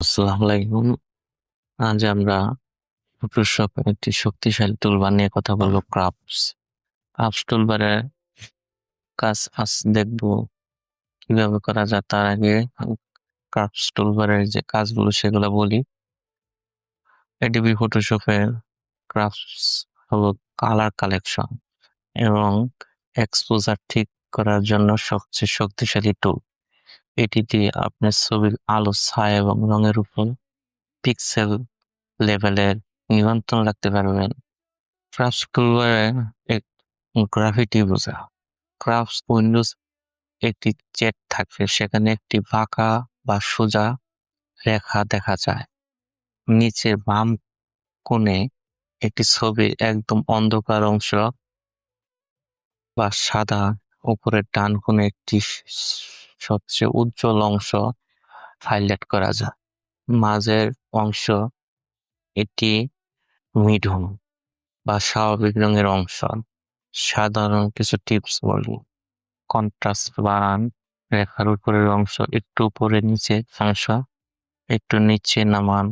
আসসালামু আলাইকুম। আজ আমরা ফটোশপের একটি শক্তিশালী টুলবার নিয়ে কথা বলবো, ক্রাফটস। ক্রাফটস টুলবারের কাজ আজ দেখবো কিভাবে করা যায়। তার আগে ক্রাফটস টুলবারের যে কাজগুলো সেগুলো বলি। এডিবি ফটোশপের ক্রাফটস হলো কালার কালেকশন এবং এক্সপোজার ঠিক করার জন্য সবচেয়ে শক্তিশালী টুল। এটি দিয়ে আপনার ছবির আলো, ছায়া এবং রঙের উপর পিক্সেল লেভেলের নিয়ন্ত্রণ রাখতে পারবেন। ক্রাফটস টুলবারে এক গ্রাফিটি বোঝা। ক্রাফটস উইন্ডোজ একটি চ্যাট থাকবে, সেখানে একটি বাঁকা বা সোজা রেখা দেখা যায়। নিচের বাম কোণে একটি ছবির একদম অন্ধকার অংশ বা সাদা, উপরের ডান কোণে একটি সবচেয়ে উজ্জ্বল অংশ হাইলাইট করা যায়। মাঝের অংশ এটি মিডুম বা স্বাভাবিক রঙের অংশ। সাধারণ কিছু টিপস বলি: কন্ট্রাস্ট বাড়ান, রেখার উপরের অংশ একটু উপরে নিচে অংশ একটু নিচে নামান,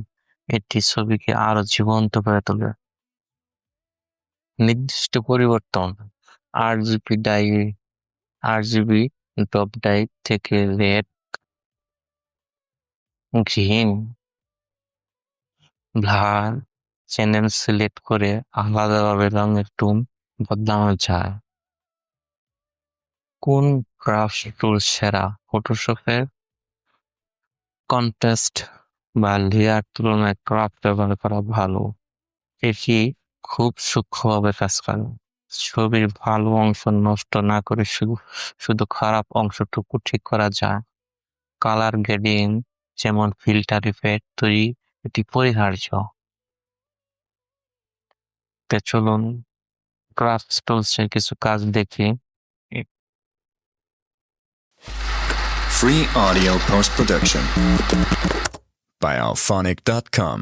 এটি ছবিকে আরো জীবন্ত করে তোলে। নির্দিষ্ট পরিবর্তন: আরজিবি ড্রপ ডাইভ থেকে red, green, blur channel select করে আলাদাভাবে রঙের টোন বদলানো যায়। কোন ক্রাফট টুল সেরা? ফটোশপের কন্ট্রাস্ট বা লেয়ার তুলনায় ক্রাফট ব্যবহার করা ভালো। এটি খুব সূক্ষ্মভাবে কাজ করে। ছবির ভালো অংশ নষ্ট না করে শুধু খারাপ অংশটুকু ঠিক করা যায়। কালার গ্রেডিং যেমন ফিল্টার ইফেক্ট তৈরি এটি পরিহার্য। চলুন ক্রাফট টুলসের কিছু কাজ দেখি। Free audio post-production by alphonic.com.